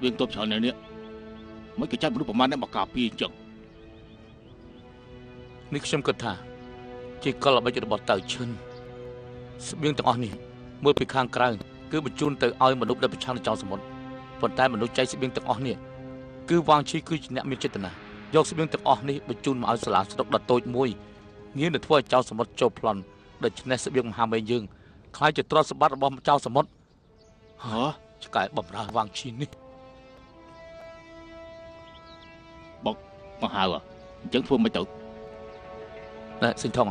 ស្បៀងទប់ច្រើននៅនេះមិនក៏ចាត់មនុស្សប្រមាណអ្នកមកការពារចឹងនេះខ្ញុំគិតថាជាកលល្បិចរបស់តៅឈិនស្បៀងទាំងអស់នេះមើលពីខាងក្រៅគឺបញ្ជូនទៅឲ្យមនុស្សដែលប្រឆាំងនឹងចៅសមុទ្រប៉ុន្តែមនុស្សចៃស្បៀងទាំងអស់នេះគឺវ៉ាងឈីគឺជាអ្នកមានចេតនាយកស្បៀងទាំងអស់នេះបញ្ជូនមកឲ្យសាលាស្រុកដ៏តូចមួយងាយនឹងធ្វើឲ្យចៅសមុទ្រចូលប្លន់ដូច្នេះស្បៀងមហាមេយើងខ្លាចជាទ្រព្យសម្បត្តិរបស់ចៅសមុទ្រហ៎ឆ្កែបំរើវ៉ាងឈីនេះមកហៅអញ្ចឹងធ្វើមិនទៅណែសិនថង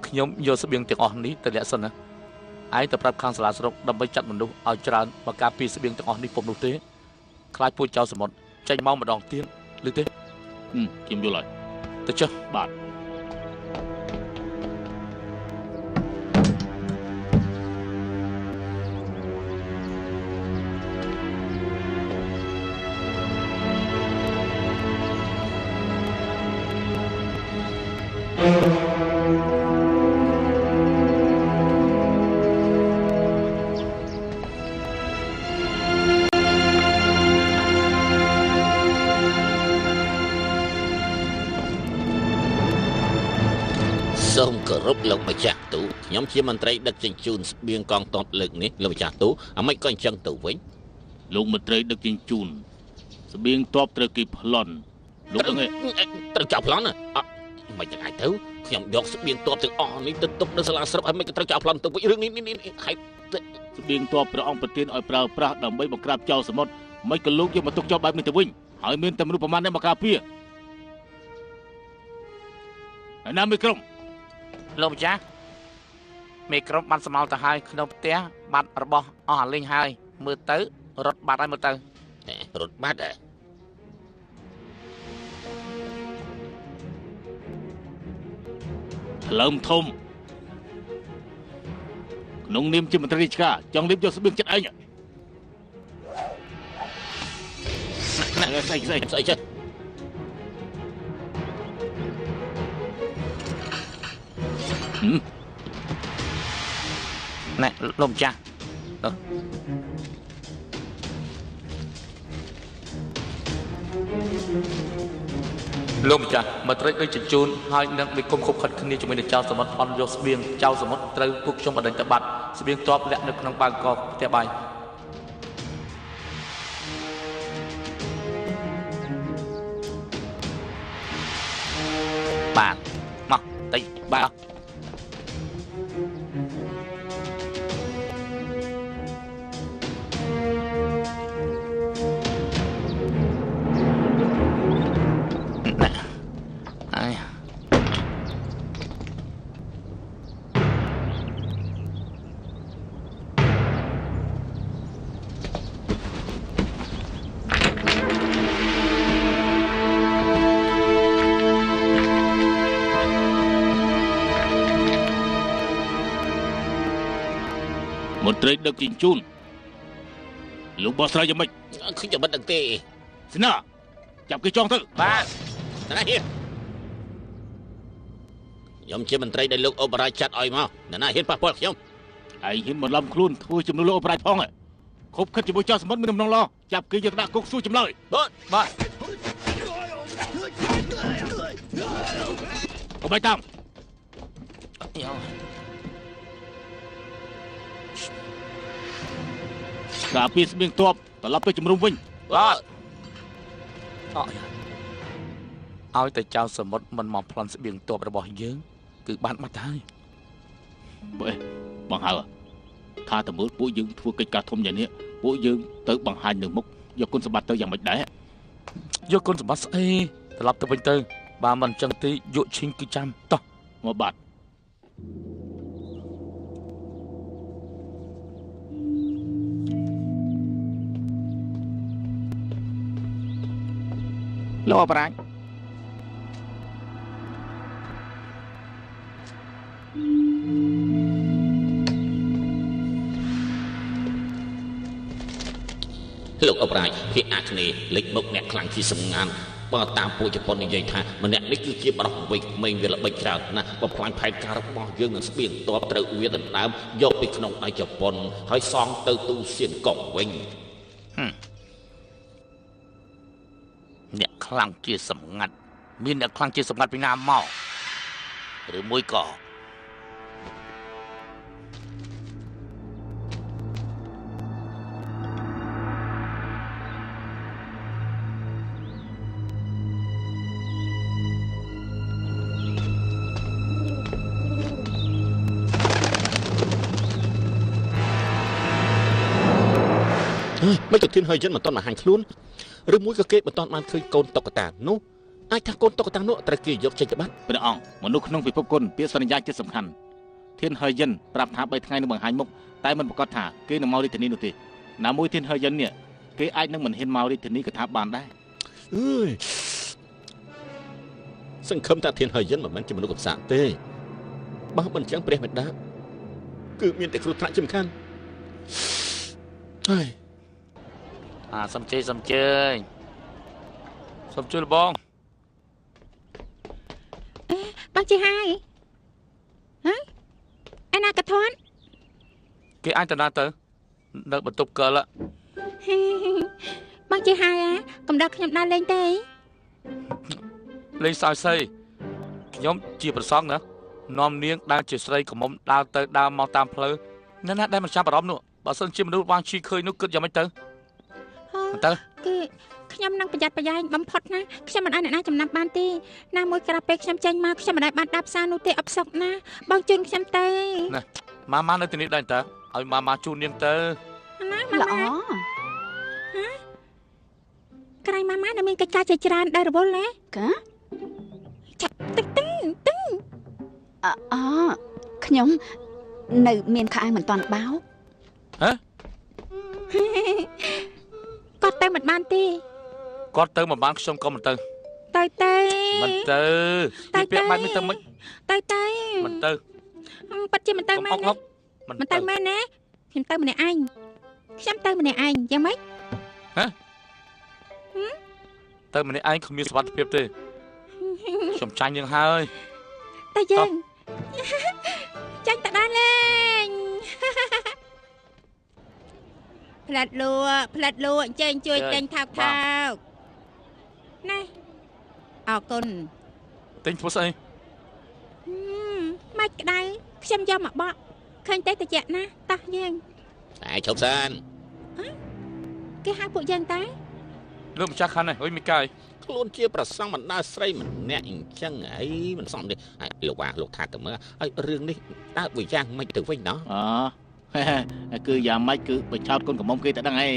ខ្ញុំយកស្បៀងទាំងអស់នេះទៅលាក់សិនណាឯងទៅប្រាប់ខាងសាលាស្រុកដើម្បីចាត់មនុស្សឲ្យច្រើនមកការពារស្បៀងទាំងអស់នេះពុំនោះទេខ្លាចពួកចៅសមុទ្រចេញមកម្ដងទៀតឬទេខ្ញុំយល់ហើយទៅចុះបាទសូមគោរពលោកម្ចាស់ទូខ្ញុំជាមន្ត្រីដឹកជញ្ជូនស្បៀងកងទ័ពលើកនេះលោកម្ចាស់ទូអ្មិនក៏អញ្ចឹងទៅវិញលោកមន្ត្រីដឹកជញ្ជូនស្បៀងទ័ពត្រូវគេប្លន់លោកដឹងទេត្រូវចោលប្លន់អត់មិនទាំងអាចទៅខ្ញុំយកស្បៀងទ័ពទាំងអស់នេះទៅទុកនៅសាលាស្រុកហើយមិនក៏ត្រូវចោលប្លន់ទៅវិញរឿងនេះហើយស្បៀងទ័ពព្រះអង្គប្រទានឲ្យប្រើប្រាស់ដើម្បីបង្ក្រាបចៅសមុទ្រមិនក៏លោកយកមកទុកចោលបែបនេះទៅវិញហើយមានតែមនុស្សប្រមាណអ្នកមកការពារហើយណាមេក្រុមលោកម្ចាស់មេក្រុមបានស្មោលទៅហើយក្នុងផ្ទះបាត់របស់អស់អាលីងហើយមើលទៅរត់បាត់ហើយមើលទៅរត់បាត់ហ៎ថ្លើមធំក្នុងនាមជាមន្ត្រីរាជការចង់រៀបយកស្បៀងចិត្តឯងស្អីចិត្តណែលោកម្ចាស់លោកម្ចាស់មកត្រេកដូចជញ្ជូនហើយនឹងវិគុំខົບខិតគ្នាជាមួយនឹងចៅសមុទ្រអន់យកស្បៀងចៅសមុទ្រត្រូវពួកខ្ញុំបដិញទៅបាត់ស្បៀងតបលាក់នៅក្នុងបាវកផ្ទះបាយបាទមកតិចបាទមន្ត្រីដឹកជញ្ជូនលោកបោះស្រាយយ៉ាងម៉េចខ្ញុំមិនដឹងទេស្នាចាប់គេចងទៅបាទណាហ៊ានខ្ញុំជាមន្ត្រីដែលលោកអូបរាជចាត់ឲ្យមកណាហ៊ានប៉ះពាល់ខ្ញុំឯងហ៊ានបន្លំខ្លួនធ្វើជំនួសលោកអូបរាជផងខົບខិតជាមួយចៅសមុទ្រមានដំណងល្អចាប់គេយកទៅដាក់គុកសួរចម្លើយបាទកុំឲ្យតាមការពារស្បៀងទ័ពត្រឡប់ទៅជំរុំវិញបាទឲ្យតែចៅសមុទ្រមិនមកប្លន់ស្បៀងទ័ពរបស់យើងគឺបានបាត់ហើយបងហៅថាតើមើលពួកយើងធ្វើកិច្ចការធំយ៉ាងនេះពួកយើងទៅបង្ហាញនៅមុខយកគុណសម្បត្តិទៅយ៉ាងម៉េចដែរយកគុណសម្បត្តិស្អីត្រឡប់ទៅវិញទៅបើមិនអញ្ចឹងទេយកឈីងគឺចាំតោះមកបាទលោកអបរាជលោកអបរាជភាគអាគ្នេយ៍លេចមុខអ្នកខ្លាំងជាសម្ងានបើតាមពួកជប៉ុននិយាយថាម្នាក់នេះគឺជាបរិសុទ្ធវិកមេងវាល្បិចច្រើនណាស់បំផ្លាញផែនការរបស់យើងនឹងស្បៀងតបត្រូវវាដណ្ដើមយកពីក្នុងដៃជប៉ុនហើយសងទៅទូសៀនកុកវិញ ខ្លាំងជាសម្ងាត់មានអ្នកខ្លាំងជាសម្ងាត់ពីណាមកឬមួយក៏មិនទៅធានហើយយិនមិនតន់មកហាញខ្លួនឬមួយក៏គេមិនតន់បានឃើញកូនតុក្កតានោះអាចថាកូនតុក្កតានោះត្រូវគេយកចេញទៅបាត់ព្រះអង្គមនុស្សក្នុងពិភពគុណពាក្យសន្យាចិត្តសំខាន់ធានហើយយិនប្រាប់ថា3ថ្ងៃនឹងបង្ហាញមុខតែមិនប្រកាសថាគេនឹងមករាជធានីនោះទេណាមួយធានហើយយិននេះគេអាចនឹងមិនហ៊ានមករាជធានីក៏ថាបានដែរអើយសង្ឃឹមថាធានហើយយិនមិនមែនជាមនុស្សកំសាកទេបើមិនអញ្ចឹងព្រះមេដាគឺមានតែគ្រោះថ្នាក់ជាសំខាន់ហើយសំជើញលបងបងជាហើយហ៎ឯណាកធន់គេអាចទៅណាទៅនៅបន្ទប់កិលបងជាហើយកំដៅខ្ញុំដើរលេងទេលេងសើស័យខ្ញុំជាប្រសង់ណានាំនាងដើរជាស្រីកំមុំដើរទៅដើរមកតាមផ្លូវអ្នកណាដែលមិនចាប់អារម្មណ៍នោះបើសិនជាមនុស្សបានឈីឃើញនោះគិតយ៉ាងម៉េចទៅគឺខ្ញុំនឹងប្រយ័ត្នប្រយែងបំផុតណាខ្ញុំមិនឲ្យអ្នកណាចំណាប់បានទេណាមួយក្រៅពេលខ្ញុំចេញមកខ្ញុំមិនដែលបានដាប់សារនោះទេអបសុកណាបងជូនខ្ញុំទៅណាម៉ានៅទីនេះដែរតើឲ្យម៉ាជូននាងទៅណាល្អហ៎ក្រៃម៉ានៅមានកិច្ចការជាច្រើនដែររវល់ណាកាចាក់ទឹកខ្ញុំនៅមានខោអាវមិនតាន់បោហ៎គាត់ទៅមិនបានទេគាត់ទៅមិនបានខ្ញុំក៏មិនទៅមិនទៅពាក្យបែបនេះទៅមិនទៅមិនទៅប៉ាត់ជាមិនទៅមែនទេមិនទៅមែនណាខ្ញុំទៅម្នាក់ឯងយ៉ាងម៉េចហ៎ទៅម្នាក់ឯងគ្មានសុវត្ថិភាពទេខ្ញុំចាញ់យើងហើយតែយើងចាញ់តបានលេងផ្លាត់លួអញ្ជើញជួយទិញថោកណាអរគុណទិញធ្វើស្អីម៉េចក្តៅខ្ញុំយកមកបក់ឃើញតែតិចណាតោះយើងតែឈប់សិនគេហៅពួកយើងតែលោកម្ចាស់ខាន់ហើយមីកាយខ្លួនជាប្រសង់បណ្ដាស្រីម្នាក់អញ្ចឹងអីមិនសមទេលោកថាទៅមើលហើយរឿងនេះតើវាយ៉ាងម៉េចទៅវិញណោះគឺយ៉ាងម៉េចគឺបញ្ឆោតកូនកំមុំគេតែដឹងហី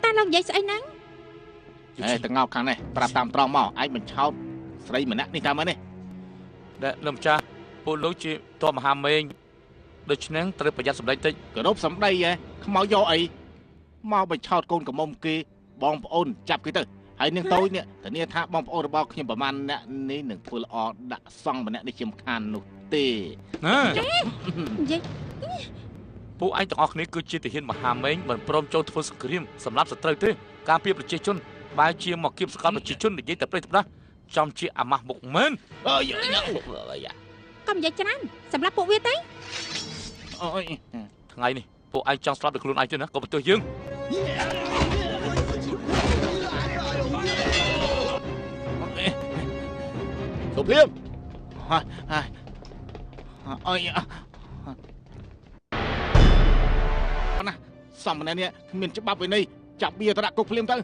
តាលោកនិយាយស្អីហ្នឹងតងោកខាងនេះប្រាប់តាមត្រង់មកឯងបញ្ឆោតស្រីម្នាក់នេះតាមមើលនេះដែលលោកម្ចាស់ពួកលោកជាតមហាមេងដូច្នេះត្រូវប្រយ័ត្នសម្ដីតិចគោរពសម្ដីខ្មៅយកអីមកបញ្ឆោតកូនកំមុំគេបងប្អូនចាប់គេទៅហើយនាងតូចនេះធានាថាបងប្អូនរបស់ខ្ញុំប្រមាណអ្នកនេះនឹងធ្វើល្អដាក់សង់ម្នាក់នេះជាមិនខាននោះទេណាពួកឯងទាំងអស់គ្នាគឺជាទាហានមហាមេងមិនព្រមចូលធ្វើសង្គ្រាមសម្រាប់សត្រូវទេការពារប្រជាជនបែរជាមកគៀបសកលប្រជាជននិយាយតែព្រេះតែប្រាស់ចំជាអាម៉ាស់មុខមែនកុំនិយាយច្រើនសម្រាប់ពួកវាទៅថ្ងៃនេះពួកឯងចង់ស្លាប់ដោយខ្លួនឯងទេណាកុំបន្ទោសយើងសុភីមអើយណាសំម្នាក់នេះគ្មានច្បាប់វិន័យចាប់វាទៅដាក់គុកភ្លាមទៅ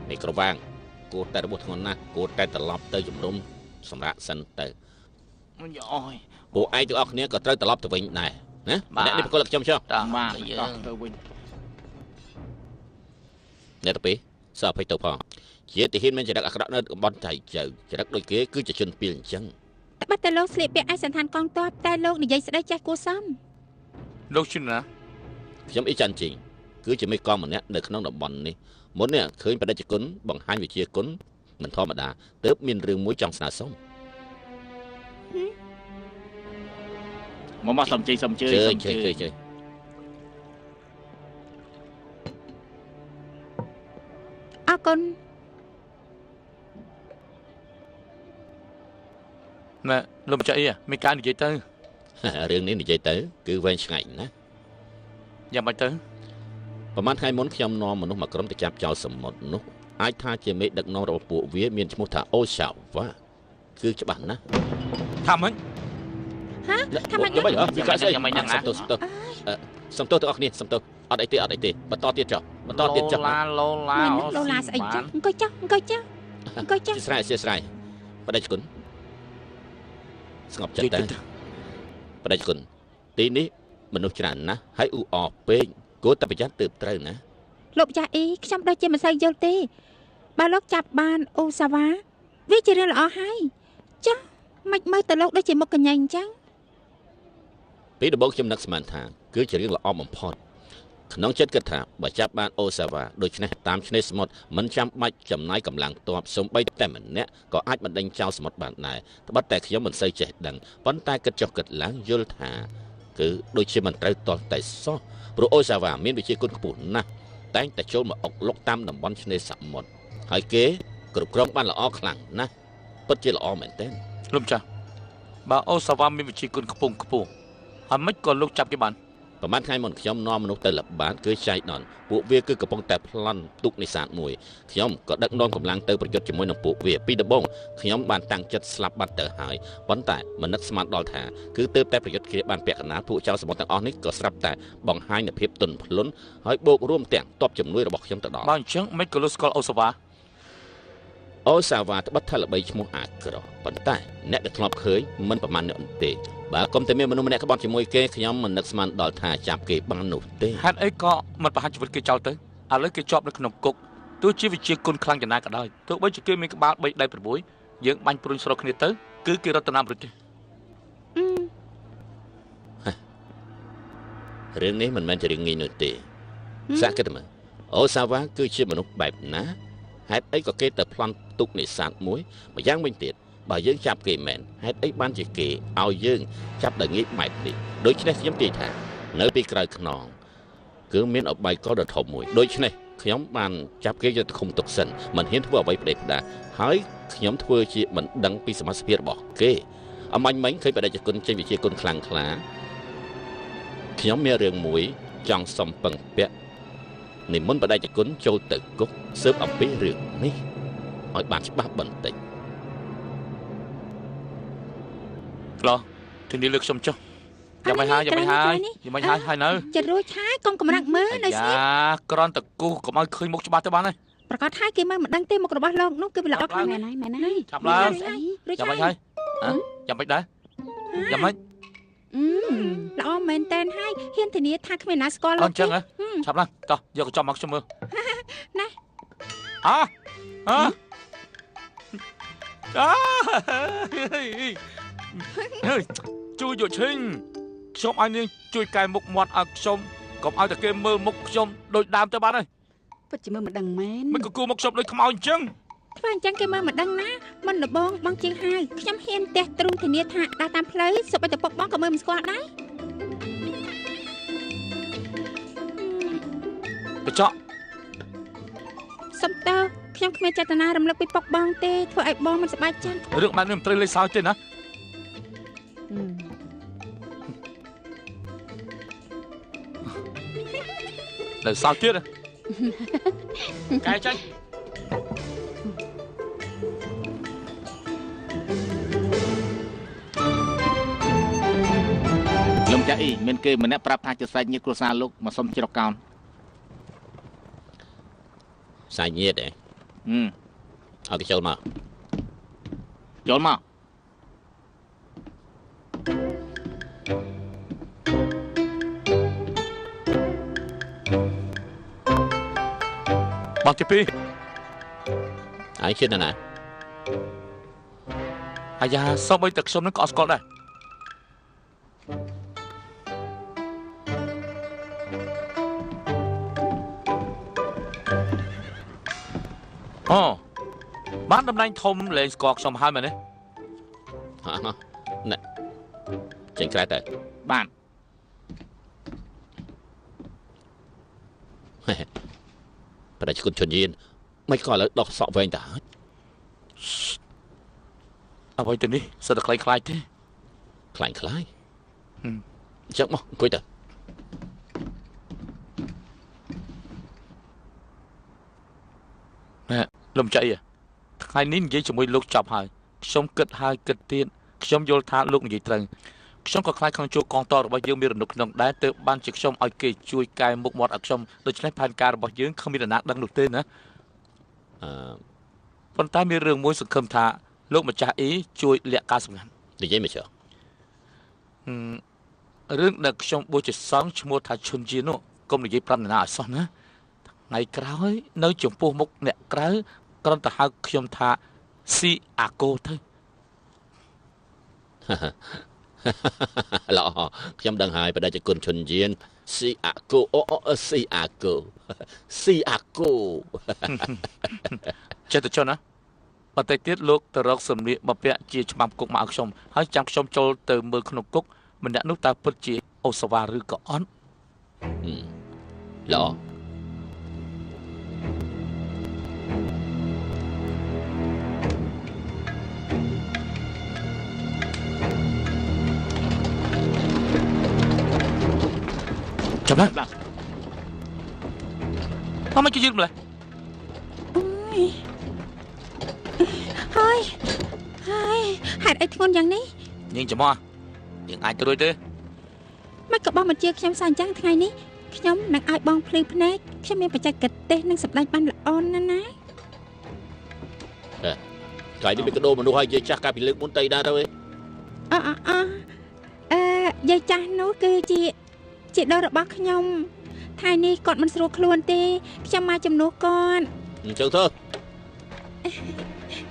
នេះក្រវាងគួរតែរបួសធ្ងន់ណាស់គួរតែត្រឡប់ទៅជំនុំសម្រាប់សិនទៅអូយពួកឯងទាំងអស់គ្នាក៏ត្រូវត្រឡប់ទៅវិញដែរណាអ្នកនេះប្រកល់ខ្ញុំចុះបាទយើងទៅវិញអ្នកទៅពីសើភ័យទៅផងជាទាហានមានចរិតអាក្រក់នៅតំបន់ចៃចៅចរិតដូចគេគឺជាជនពីលអញ្ចឹងតែបាត់តែលោកស្លៀកពាក់ឯកសណ្ឋានកងទ័ពតែលោកនិយាយស្ដីចេះគួរសមលោកឈិនណាខ្ញុំអ៊ីចាន់ជីងគឺជាមេកងម្នាក់នៅក្នុងតំបន់នេះមុននេះឃើញបដិជគុណបង្ហាញវិជាគុណមិនធម្មតាទើបមានរឿងមួយចង់ស្នើសុំមកសំជិះជើអរគុណណែលោកម្ចាស់អីមានការនិយាយទៅរឿងនេះនិយាយទៅគឺវែងឆ្ងាយណា យ៉ាងម៉េចទៅ ប្រហែលថ្ងៃមុនខ្ញុំនាំមនុស្សមកក្រុមទៅចាប់ចោលសមុទ្រនោះអាចថាជាមេដឹកនាំរបស់ពួកវាមានឈ្មោះថាអូសាវ៉ាគឺច្បាស់ណាស់ ថាម៉េច ហាថាម៉េច យ៉ាងម៉េចវាកាស្អីសំទោសសំទោសទាំងអស់គ្នាសំទោសអត់អីទេអត់អីទេបន្តទៀតចុះបន្តទៀតចុះ ឡូឡា ឡូឡាស្អីចឹងអង្គុយចុះអង្គុយចុះអង្គុយចុះ ជាស្រ័យបដិគុណស្ងប់ចិត្តតែបដិគុណទីនេះមនុស្សច្រើនណាស់ហើយអ៊ូអរពេកគួរតែប្រយ័ត្នទើបត្រូវណា លោកចាស់អ៊ីខ្ញុំដូចជាមិនសូវយល់ទេបើលោកចាប់បានអូសាវ៉ាវាជារឿងល្អហើយចុះមិនមើលទៅលោកដូចជាមុខកញ្ញែងអញ្ចឹង ពីដំបូងខ្ញុំនឹកស្មានថាគឺជារឿងល្អបំផុតក្នុងចិត្តគិតថាបើចាប់បានអូសាវ៉ាដូច្នេះតាមឆ្នេរសមុទ្រមិនចាំបាច់ចំណាយកម្លាំងទ័ពសូម្បីតែម្នាក់ក៏អាចបណ្ដេញចោលសមុទ្របានដែរត្បិតតែខ្ញុំមិនសូវចេះដឹងប៉ុន្តែគិតចុះគិតឡើងយល់ថាគឺដូចជាមិនត្រូវតល់តែសោះព្រោះអូសាវ៉ាមានវិជាគុណខ្ពស់ណាស់តែងតែចូលមកអុកលុកតាមតំបន់ឆ្នេរសមុទ្រហើយគេគ្រប់គ្រងបានល្អខ្លាំងណាស់ពិតជាល្អមែនទែន លោកចាស់បើអូសាវ៉ាមានវិជាគុណខ្ពង់ខ្ពស់ហើយមិនក៏លោកចាប់គេបាន ប្រហែលថ្ងៃមុនខ្ញុំនាំមនុស្សទៅល្បាតគឺចៃដន្យពួកវាគឺកំពុងតែប្លន់ទូកនេសាទមួយខ្ញុំក៏ដឹកនាំកម្លាំងទៅប្រយុទ្ធជាមួយនឹងពួកវាពីដំបូងខ្ញុំបានតាំងចិត្តស្លាប់បាត់ទៅហើយប៉ុន្តែមិននឹកស្មានដល់ថាគឺទើបតែប្រយុទ្ធគ្នាបានពាក់កណ្ដាលពួកចៅសមុទ្រទាំងអស់នេះក៏ស្រាប់តែបង្ហាញនូវភាពទន់ភ្លន់ហើយបូករួមទាំងទ័ពជំនួយរបស់ខ្ញុំទៅដល់ បើអញ្ចឹងមិនក៏លោកស្គាល់អូសាវ៉ា អូសាវ៉ាត្បិតថាល្បីឈ្មោះអាក្រក់ប៉ុន្តែអ្នកដែលធ្លាប់ឃើញមិនប្រមាណអ្នកទេបើគុំតែមានមនុស្សម្នាក់ក្បត់ជាមួយគេខ្ញុំមិននឹកស្មានដល់ថាចាប់គេបាននោះទេ ហេតុអីក៏មិនប្រហារជីវិតគេចោលទៅឥឡូវគេជាប់នៅក្នុងគុកទោះជាវិជាគុណខ្លាំងយ៉ាងណាក៏ដោយទោះបីជាគេមានក្បាល3ដៃ6យើងបាញ់ព្រួញស្រុកគ្នាទៅគឺគេរត់ទៅណាមរុចទេ រឿងនេះមិនមែនជារឿងងាយនោះទេសាកគិតមើលអូសាវ៉ាគឺជាមនុស្សបែបណាហេតុអីក៏គេទៅប្លន់ទុកនេសាទមួយម្យ៉ាងវិញទៀតបើយើងចាប់គេមែនហេតុអីបានជាគេឲ្យយើងចាប់ដល់ងាយបែបនេះដូច្នេះខ្ញុំទាយថានៅពីក្រៅខ្នងគឺមានអបាយកលដ៏ធំមួយដូច្នេះខ្ញុំបានចាប់គេយកទៅឃុំទុកសិនមិនហ៊ានធ្វើអ្វីផ្ដេសផ្ដាសហើយខ្ញុំធ្វើជាមិនដឹងពីសមត្ថភាពរបស់គេអមាញ់មិញឃើញបដិគុណចេញវិជាគុណខ្លាំងខ្លាខ្ញុំមានរឿងមួយចង់សំពឹងពាក់និមន្តបដិគុណចូលទៅគុកស៊ើបអំពីរឿងនេះឲ្យបានច្បាស់បន្តិច ឡោះទីនេះលើកខ្ញុំចុះយ៉ាងម៉េចហើយយ៉ាងម៉េចហើយយ៉ាងម៉េចហើយនៅ ចិត្តរួចហើយកុំកម្រាក់មើលនៅស្ងៀម ក្រន់តគូកុំឲ្យឃើញមុខច្បាស់ទៅបានហើយ ប្រកាសថាគេមិនដឹងទេមុខរបស់លោកនោះគឺវាល្អខ្លាំង មែ ណាស់ នហើយមែនហើយ ចាប់ឡើង រួច យ៉ាងម៉េច ហើ ហើយ យយ៉ាងម៉េចដែរយ៉ាងម៉េច ល្អមែនតែនហើយហ៊ានធានាថាគ្មានណាស្គាល់ អ លោក ញ្ចឹងហ៎ចាប់ឡើងតោះយកកញ្ចប់មកខ្ញុំមើល ណា អើហើយជួយយកឈិញខ្ញុំឲ្យនាងជួយកែមុខមាត់ឲ្យខ្ញុំកុំឲ្យតែគេមើលមុខខ្ញុំដូចដើមទៅបានហើយ ពិតជាមើលមិនដឹងមែន មិនក៏គួរមុខខ្ញុំដូចខ្មោចអញ្ចឹង ធ្វើអញ្ចឹងគេមើលមិនដឹងណាមិនលបងបងជាងហើយខ្ញុំហ៊ានទះទ្រូងធានាថាដើរតាមផ្លូវសុបិតពុកបងក៏មើលមិនស្គាល់ដែរ កញ្ចក់ សុំតើខ្ញុំគ្មានចេតនារំលឹកពីពុកបងទេធ្វើឲ្យបងមិនសប្បាយចិត្ត រឿងបែបនេះមិនត្រូវលេងសើចទេណានៅសើចទៀតកែចាញ់ លោកចាស់អ៊ីមានគេម្នាក់ប្រាប់ថាជាសាច់ញាតិគ្រួសារលោកមកសុំជ្រកកោន សាច់ញាតិឯងឲ្យគេចូលមក ចូលមក បងទី2 ឯងជឿនណា អាយ៉ាសូម្បីតែខ្ញុំនឹងក៏អត់ស្គាល់ដែរអូបានតំណែងធំលេងស្គាល់ខ្ញុំហើយមែនទេ ណែចេញក្រៅទៅ បាន បដិគុណជន់យានមិនក៏ឥឡូវដោះសក់វែងទៅហើយ អ្វីទៅនេះសិតតែខ្លាយខ្លាយទេ ខ្លាញ់ខ្លាយអញ្ចឹងមកអង្គុយទៅ លំចៃថ្ងៃនេះនិយាយជាមួយលោកចប់ហើយខ្ញុំគិតហើយគិតទៀតខ្ញុំយល់ថាលោកនិយាយត្រូវខ្ញុំក៏ខ្លាចខាងជួរកងតរបស់យើងមានរនុកក្នុងដែរទើបបានជាខ្ញុំឲ្យគេជួយកែមុខមាត់ឲ្យខ្ញុំដូច្នេះផែនការរបស់យើងគ្មាននរណាដឹងនោះទេណាប៉ុន្តែមានរឿងមួយសង្ឃឹមថាលោកម្ចាស់អ៊ីជួយលាក់ការសម្ងាត់និយាយមកចុះរឿងដែលខ្ញុំបួសជាសង្ឃឈ្មោះថាឈុនជានោះកុំនិយាយប្រាប់នរណាឲ្យសោះណាថ្ងៃក្រោយនៅចំពោះមុខអ្នកក្រៅគ្រាន់តែហៅខ្ញុំថាស៊ីអាកូទៅល្អខ្ញុំដឹងហើយបដិជគុណឈុនយានស៊ីអាកូអូស៊ីអាកូស៊ីអាកូចេះតែចុះណាបើតែទៀតលោកទៅរកសំលៀកបពាក់ជាច្បាប់គុកមកឲ្យខ្ញុំហើយចាំខ្ញុំចូលទៅមើលក្នុងគុកម្នាក់នោះតើពិតជាអូសវ៉ាឬក៏អត់ល្អចាំណាមកជួយយឺតម្លេះហើយហេតុអីធ្ងន់យ៉ាងនេះនាងចាំមកនាងអាចទៅរួចទេមិនក៏បងមកជាខ្ញុំសាអញ្ចឹងថ្ងៃនេះខ្ញុំនឹងឲ្យបងភ្លឺភ្នែកខ្ញុំមានបច្ចេកទេសនិងសម្ដែងបានល្អណាស់ណាថ្ងៃនេះមានកដោមនុស្សឲ្យយាយចាស់កាលពីលើកមុនតៃដែរទៅយាយចាស់នោះគឺជាដូររបស់ខ្ញុំថ្ងៃនេះគាត់មិនស្រួលខ្លួនទេខ្ញុំមកជំនួសគាត់អញ្ចឹងទៅ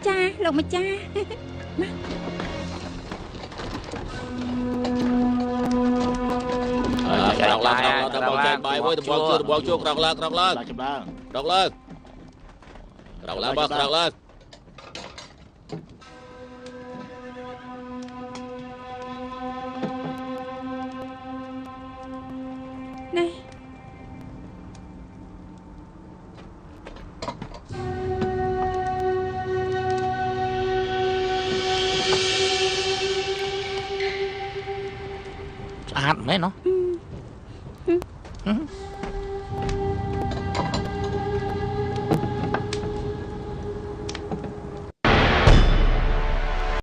ចាលោកម្ចាស់ក្រោកឡើងដល់ចាញ់បាយមួយតំបងជួក្រោកឡើងក្រោកឡើងចម្លើងក្រោកឡើងក្រោកឡើងបងក្រោកឡើងណែស្អាតមែនណោះ